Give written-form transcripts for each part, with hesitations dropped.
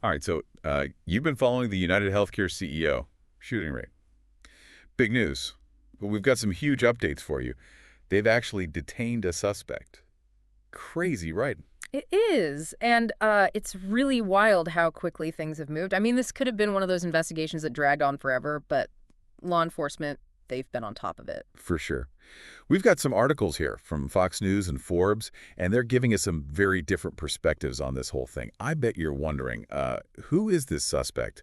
All right, so you've been following the UnitedHealthcare CEO shooting rate. Big news. Well, we've got some huge updates for you. They've actually detained a suspect. Crazy, right? It is, and it's really wild how quickly things have moved. I mean, this could have been one of those investigations that dragged on forever, but law enforcement, they've been on top of it. For sure. We've got some articles here from Fox News and Forbes, and they're giving us some very different perspectives on this whole thing. I bet you're wondering, who is this suspect?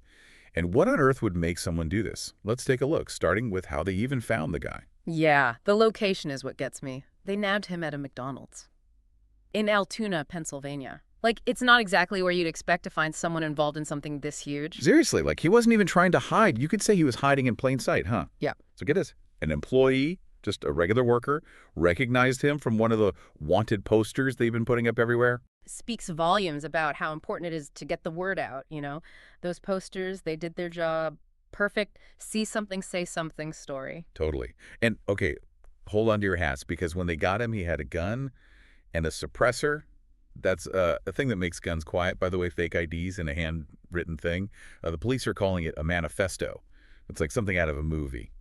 And what on earth would make someone do this? Let's take a look, starting with how they even found the guy. Yeah, the location is what gets me. They nabbed him at a McDonald's in Altoona, Pennsylvania. Like, it's not exactly where you'd expect to find someone involved in something this huge. Seriously, like he wasn't even trying to hide. You could say he was hiding in plain sight, huh? Yeah. So get this. An employee, just a regular worker, recognized him from one of the wanted posters they've been putting up everywhere. Speaks volumes about how important it is to get the word out, you know? Those posters, they did their job. Perfect see something, say something story. Totally. And, okay, hold on to your hats, because when they got him, he had a gun and a suppressor. That's a thing that makes guns quiet, by the way, fake IDs and a handwritten thing. The police are calling it a manifesto. It's like something out of a movie.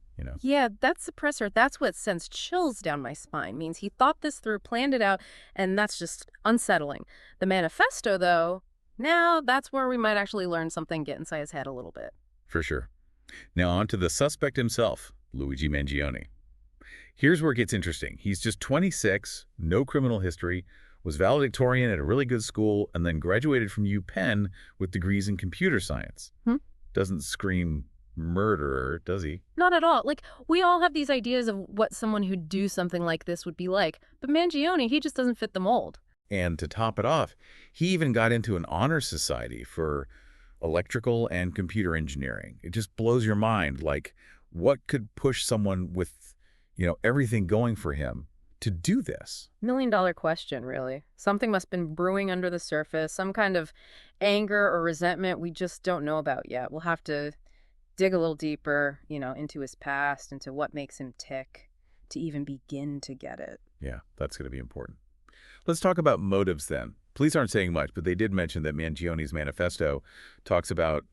Yeah, that suppressor, that's what sends chills down my spine. Means he thought this through, planned it out, and that's just unsettling. The manifesto, though, now that's where we might actually learn something, get inside his head a little bit. For sure. Now on to the suspect himself, Luigi Mangione. Here's where it gets interesting. He's just 26, no criminal history, was valedictorian at a really good school, and then graduated from UPenn with degrees in computer science. Hmm? Doesn't scream murderer, does he? Not at all. Like, we all have these ideas of what someone who'd do something like this would be like, but Mangione, he just doesn't fit the mold. And to top it off, he even got into an honor society for electrical and computer engineering. It just blows your mind. Like, what could push someone with, everything going for him to do this? $1 million question, really. Something must have been brewing under the surface, some kind of anger or resentment we just don't know about yet. We'll have to dig a little deeper, into his past, into what makes him tick, to even begin to get it. Yeah, that's going to be important. Let's talk about motives then. Police aren't saying much, but they did mention that Mangione's manifesto talks about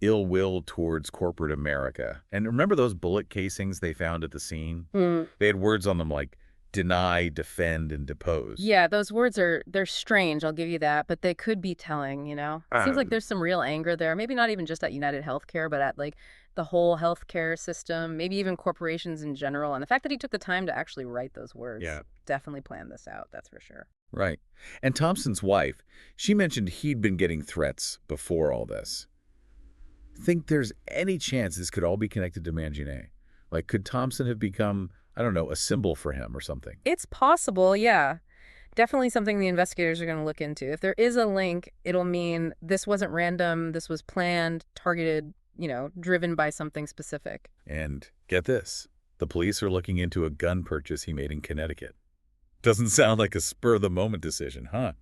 ill will towards corporate America. And remember those bullet casings they found at the scene? Hmm. They had words on them like deny, defend, and depose. Yeah, those words they're strange, I'll give you that, but they could be telling. Seems like there's some real anger there. Maybe not even just at UnitedHealthcare, but at like the whole healthcare system, maybe even corporations in general. And the fact that he took the time to actually write those words Yeah, definitely planned this out, that's for sure. right. And Thompson's wife, she mentioned he'd been getting threats before all this. Think there's any chance this could all be connected to Mangione? Like, could Thompson have become, I don't know, a symbol for him or something? It's possible, yeah. Definitely something the investigators are going to look into. If there is a link, it'll mean this wasn't random, this was planned, targeted, driven by something specific. And get this, the police are looking into a gun purchase he made in Connecticut. Doesn't sound like a spur-of-the-moment decision, huh?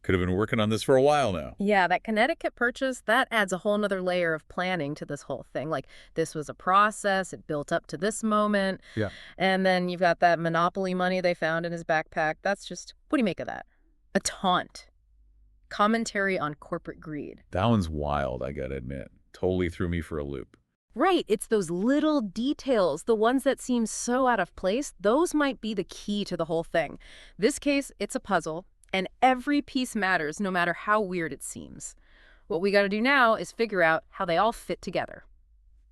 Could have been working on this for a while now. Yeah, that Connecticut purchase, that adds a whole nother layer of planning to this whole thing. Like, this was a process, it built up to this moment. Yeah. And then you've got that monopoly money they found in his backpack. That's just, what do you make of that? A taunt. Commentary on corporate greed. That one's wild, I gotta admit. Totally threw me for a loop. Right, it's those little details, the ones that seem so out of place, those might be the key to the whole thing. This case, it's a puzzle, and every piece matters no matter how weird it seems. What we got to do now is figure out how they all fit together.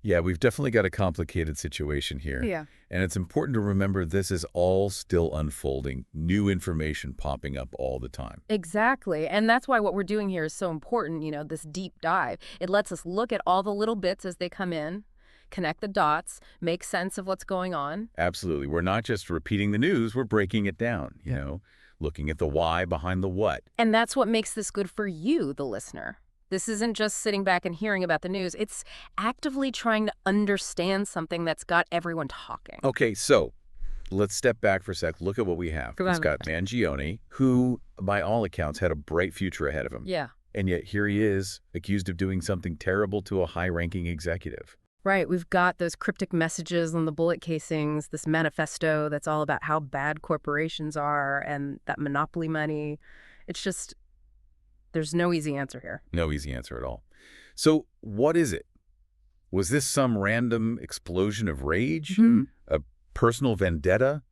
Yeah, we've definitely got a complicated situation here. Yeah. And it's important to remember this is all still unfolding, new information popping up all the time. Exactly, and that's why what we're doing here is so important, this deep dive. It lets us look at all the little bits as they come in, connect the dots, make sense of what's going on. Absolutely. We're not just repeating the news, we're breaking it down, looking at the why behind the what. And that's what makes this good for you, the listener. This isn't just sitting back and hearing about the news. It's actively trying to understand something that's got everyone talking. Okay, so let's step back for a sec. Look at what we have. Come It's on. got Mangione, who, by all accounts, had a bright future ahead of him. Yeah. And yet here he is, accused of doing something terrible to a high-ranking executive. Right, we've got those cryptic messages on the bullet casings, this manifesto that's all about how bad corporations are and that monopoly money. It's just, There's no easy answer here. No easy answer at all. So what is it? Was this some random explosion of rage? A personal vendetta?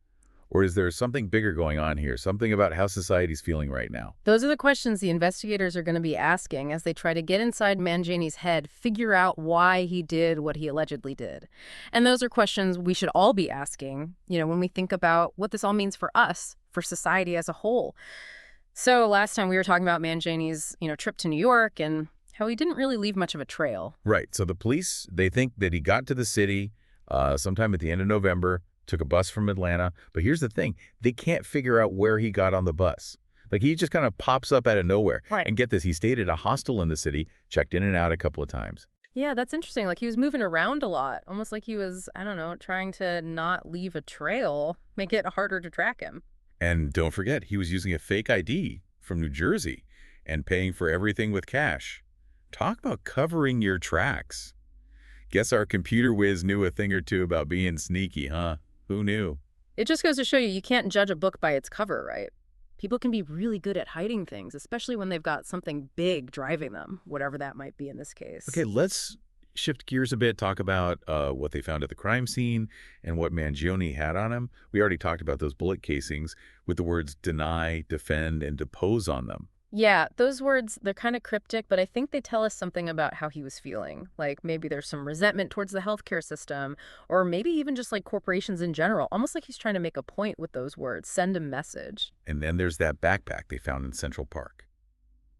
Or is there something bigger going on here? Something about how society's feeling right now? Those are the questions the investigators are going to be asking as they try to get inside Mangiani's head, figure out why he did what he allegedly did. And those are questions we should all be asking, when we think about what this all means for us, for society as a whole. So last time we were talking about Mangiani's, trip to New York and how he didn't really leave much of a trail. Right. So the police, they think that he got to the city sometime at the end of November, took a bus from Atlanta. But here's the thing. They can't figure out where he got on the bus. Like, he just kind of pops up out of nowhere. Right. And get this, he stayed at a hostel in the city, checked in and out a couple of times. Yeah, that's interesting. Like, he was moving around a lot, almost like he was, I don't know, trying to not leave a trail, make it harder to track him. And don't forget, he was using a fake ID from New Jersey and paying for everything with cash. Talk about covering your tracks. Guess our computer whiz knew a thing or two about being sneaky, huh? Who knew? It just goes to show you can't judge a book by its cover, right? People can be really good at hiding things, especially when they've got something big driving them, whatever that might be in this case. Okay, let's shift gears a bit, talk about what they found at the crime scene and what Mangione had on him. We already talked about those bullet casings with the words deny, defend, and depose on them. Yeah, those words, they're kind of cryptic, but I think they tell us something about how he was feeling. Like maybe there's some resentment towards the healthcare system, or maybe even just like corporations in general, almost like he's trying to make a point with those words, send a message. And then there's that backpack they found in Central Park.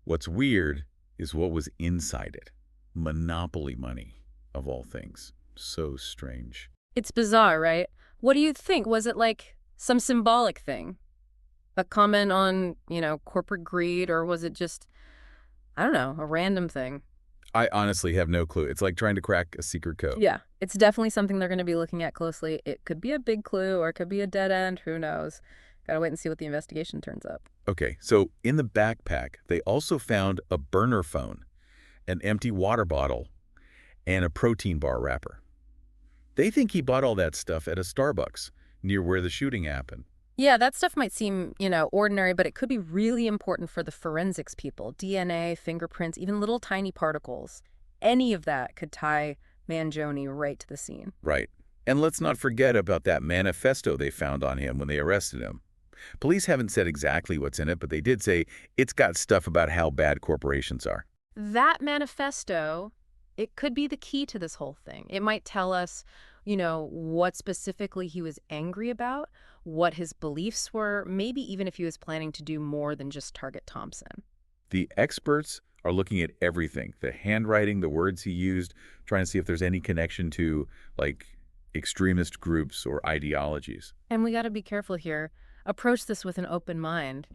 What's weird is what was inside it. Monopoly money, of all things. So strange. It's bizarre, right? What do you think? Was it like some symbolic thing? A comment on, corporate greed, or was it just, I don't know, a random thing? I honestly have no clue. It's like trying to crack a secret code. Yeah, it's definitely something they're going to be looking at closely. It could be a big clue or it could be a dead end. Who knows? Gotta wait and see what the investigation turns up. Okay, so in the backpack, they also found a burner phone, an empty water bottle, and a protein bar wrapper. They think he bought all that stuff at a Starbucks near where the shooting happened. Yeah, that stuff might seem, ordinary, but it could be really important for the forensics people. DNA, fingerprints, even little tiny particles. Any of that could tie Mangione right to the scene. Right. And let's not forget about that manifesto they found on him when they arrested him. Police haven't said exactly what's in it, but they did say it's got stuff about how bad corporations are. That manifesto, it could be the key to this whole thing. It might tell us, what specifically he was angry about, what his beliefs were, maybe even if he was planning to do more than just target Thompson. The experts are looking at everything, the handwriting, the words he used, trying to see if there's any connection to, like, extremist groups or ideologies. And we got to be careful here. Approach this with an open mind,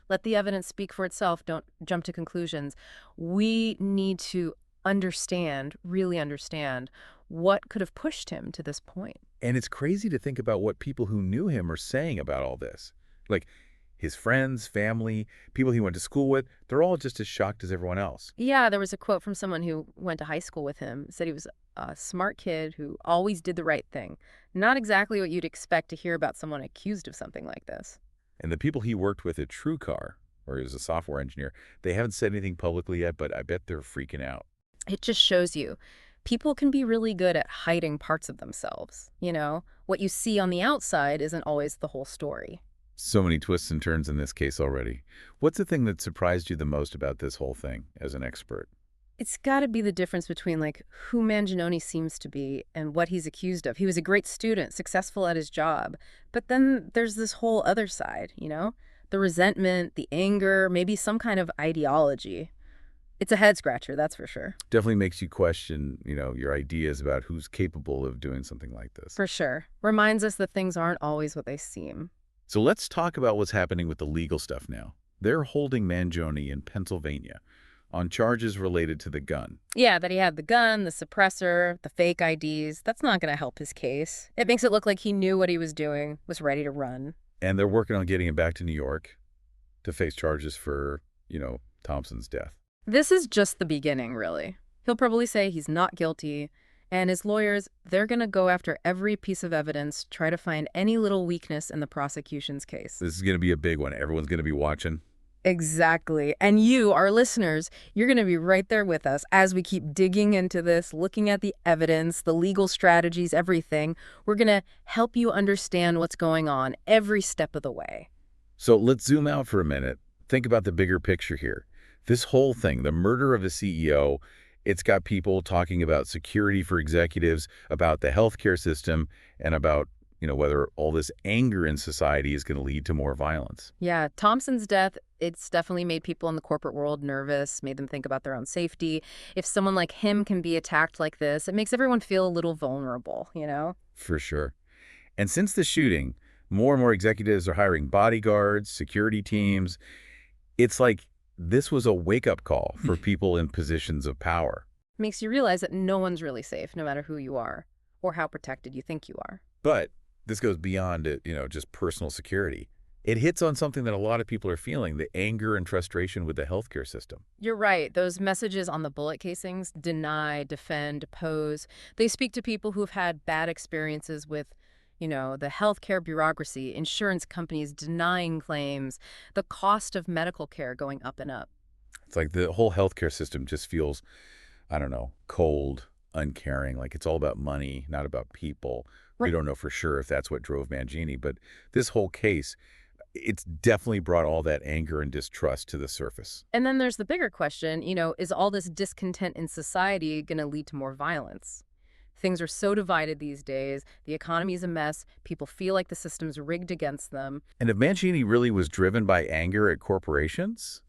Let the evidence speak for itself. Don't jump to conclusions. We need to really understand what could have pushed him to this point. And it's crazy to think about what people who knew him are saying about all this. Like, his friends, family, people he went to school with, they're all just as shocked as everyone else. Yeah, there was a quote from someone who went to high school with him. Said he was a smart kid who always did the right thing. Not exactly what you'd expect to hear about someone accused of something like this. And the people he worked with at TrueCar, where he was a software engineer, they haven't said anything publicly yet, but I bet they're freaking out. It just shows you people can be really good at hiding parts of themselves. What you see on the outside isn't always the whole story. So many twists and turns in this case already. What's the thing that surprised you the most about this whole thing as an expert? It's got to be the difference between who Mangione seems to be and what he's accused of. He was a great student, successful at his job. But then there's this whole other side, the resentment, the anger, maybe some kind of ideology. It's a head scratcher, that's for sure. Definitely makes you question, your ideas about who's capable of doing something like this. For sure. Reminds us that things aren't always what they seem. So let's talk about what's happening with the legal stuff now. They're holding Mangione in Pennsylvania on charges related to the gun. Yeah, that he had the gun, the suppressor, the fake IDs. That's not going to help his case. It makes it look like he knew what he was doing, was ready to run. And they're working on getting him back to New York to face charges for, Thompson's death. This is just the beginning, really. He'll probably say he's not guilty, and his lawyers, they're going to go after every piece of evidence, try to find any little weakness in the prosecution's case. This is going to be a big one. Everyone's going to be watching. Exactly. And you, our listeners, you're going to be right there with us as we keep digging into this, looking at the evidence, the legal strategies, everything. We're going to help you understand what's going on every step of the way. So let's zoom out for a minute. Think about the bigger picture here. This whole thing, the murder of a CEO, it's got people talking about security for executives, about the healthcare system, and about, whether all this anger in society is going to lead to more violence. Yeah, Thompson's death, it's definitely made people in the corporate world nervous, made them think about their own safety. If someone like him can be attacked like this, it makes everyone feel a little vulnerable, you know? For sure. And since the shooting, more and more executives are hiring bodyguards, security teams. It's like this was a wake-up call for people in positions of power. Makes you realize that no one's really safe, no matter who you are or how protected you think you are. But this goes beyond, just personal security. It hits on something that a lot of people are feeling, the anger and frustration with the healthcare system. You're right. Those messages on the bullet casings, deny, defend, oppose, they speak to people who've had bad experiences with, the healthcare bureaucracy, insurance companies denying claims, the cost of medical care going up and up. It's like the whole healthcare system just feels, I don't know, cold, uncaring, like it's all about money, not about people. We Right. don't know for sure if that's what drove Mangini, but this whole case, it's definitely brought all that anger and distrust to the surface. And then there's the bigger question, is all this discontent in society going to lead to more violence? Things are so divided these days. The economy is a mess. People feel like the system's rigged against them. And if Mangini really was driven by anger at corporations,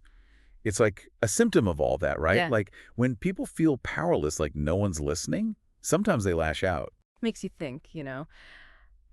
it's like a symptom of all that, right? Yeah. Like when people feel powerless, like no one's listening, sometimes they lash out. Makes you think,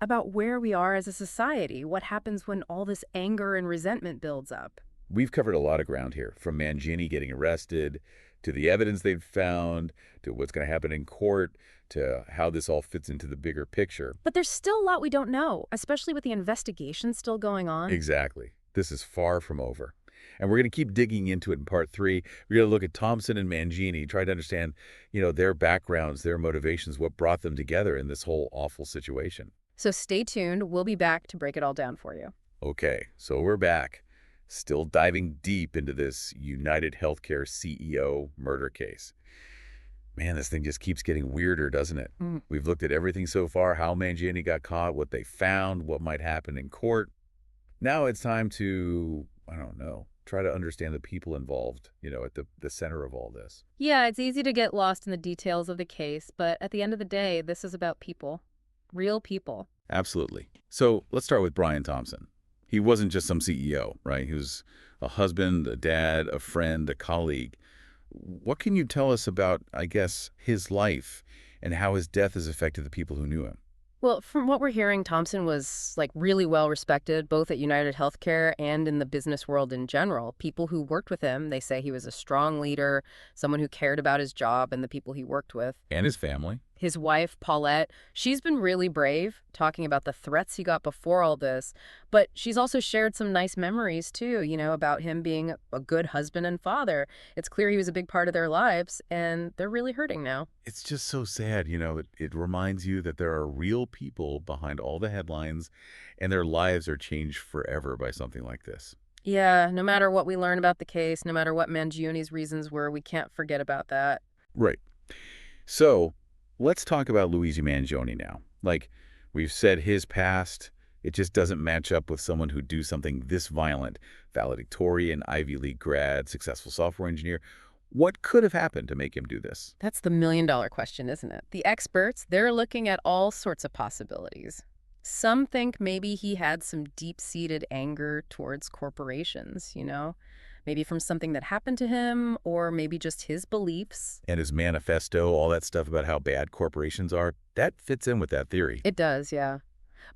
about where we are as a society. What happens when all this anger and resentment builds up? We've covered a lot of ground here, from Mangini getting arrested, to the evidence they've found, to what's going to happen in court, to how this all fits into the bigger picture. But there's still a lot we don't know, especially with the investigation still going on. Exactly. This is far from over. And we're going to keep digging into it in part 3. We're going to look at Thompson and Mangini, try to understand, their backgrounds, their motivations, what brought them together in this whole awful situation. So stay tuned. We'll be back to break it all down for you. Okay, so we're back, still diving deep into this UnitedHealthcare CEO murder case. Man, this thing just keeps getting weirder, doesn't it? Mm. We've looked at everything so far, how Mangini got caught, what they found, what might happen in court. Now it's time to, I don't know, try to understand the people involved, at the center of all this. Yeah, it's easy to get lost in the details of the case, but at the end of the day, this is about people. Real people. Absolutely. So let's start with Brian Thompson. He wasn't just some CEO, right? He was a husband, a dad, a friend, a colleague. What can you tell us about, I guess, his life and how his death has affected the people who knew him? Well, from what we're hearing, Thompson was really well respected, both at UnitedHealthcare and in the business world in general. People who worked with him, they say he was a strong leader, someone who cared about his job and the people he worked with. And his family. His wife, Paulette, she's been really brave, talking about the threats he got before all this. But she's also shared some nice memories, too, about him being a good husband and father. It's clear he was a big part of their lives, and they're really hurting now. It's just so sad, it reminds you that there are real people behind all the headlines, and their lives are changed forever by something like this. Yeah, no matter what we learn about the case, no matter what Mangioni's reasons were, we can't forget about that. Right. So let's talk about Luigi Mangione now. Like we've said, his past, it just doesn't match up with someone who'd do something this violent. Valedictorian, Ivy League grad, successful software engineer. What could have happened to make him do this? That's the million-dollar question, isn't it? The experts, they're looking at all sorts of possibilities. Some think maybe he had some deep-seated anger towards corporations, Maybe from something that happened to him, or maybe just his beliefs. And his manifesto, all that stuff about how bad corporations are, that fits in with that theory. It does, yeah.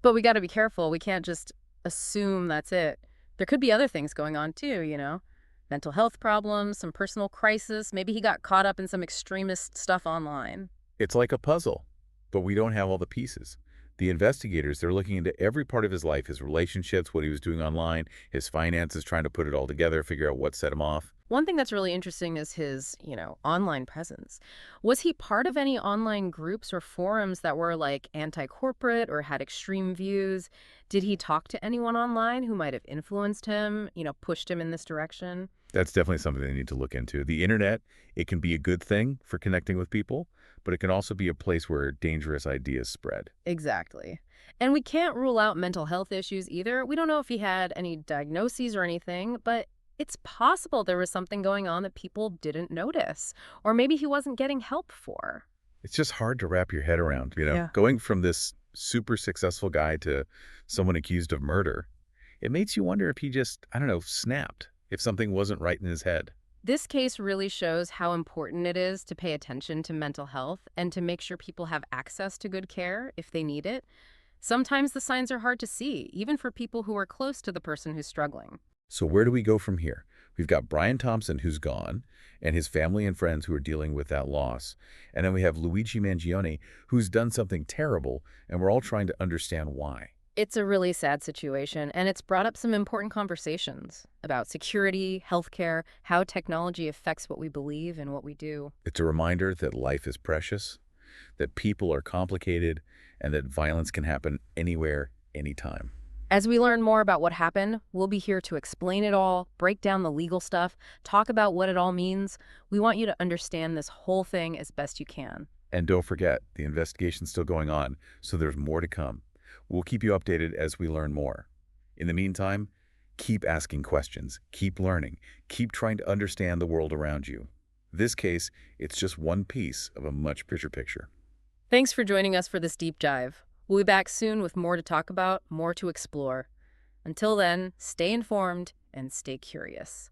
But we got to be careful. We can't just assume that's it. There could be other things going on too, Mental health problems, some personal crisis. Maybe he got caught up in some extremist stuff online. It's like a puzzle, but we don't have all the pieces. The investigators, they're looking into every part of his life, his relationships, what he was doing online, his finances, trying to put it all together, figure out what set him off. One thing that's really interesting is his, online presence. Was he part of any online groups or forums that were like anti-corporate or had extreme views? Did he talk to anyone online who might have influenced him, pushed him in this direction? That's definitely something they need to look into. The internet, it can be a good thing for connecting with people, but it can also be a place where dangerous ideas spread. Exactly. And we can't rule out mental health issues either. We don't know if he had any diagnoses or anything, but it's possible there was something going on that people didn't notice, or maybe he wasn't getting help for. It's just hard to wrap your head around, Yeah. going from this super successful guy to someone accused of murder. It makes you wonder if he just, I don't know, snapped, if something wasn't right in his head. This case really shows how important it is to pay attention to mental health and to make sure people have access to good care if they need it. Sometimes the signs are hard to see, even for people who are close to the person who's struggling. So where do we go from here? We've got Brian Thompson, who's gone, and his family and friends who are dealing with that loss. And then we have Luigi Mangione, who's done something terrible, and we're all trying to understand why. It's a really sad situation, and it's brought up some important conversations about security, healthcare, how technology affects what we believe and what we do. It's a reminder that life is precious, that people are complicated, and that violence can happen anywhere, anytime. As we learn more about what happened, we'll be here to explain it all, break down the legal stuff, talk about what it all means. We want you to understand this whole thing as best you can. And don't forget, the investigation's still going on, so there's more to come. We'll keep you updated as we learn more. In the meantime, keep asking questions, keep learning, keep trying to understand the world around you. This case, it's just one piece of a much bigger picture. Thanks for joining us for this deep dive. We'll be back soon with more to talk about, more to explore. Until then, stay informed and stay curious.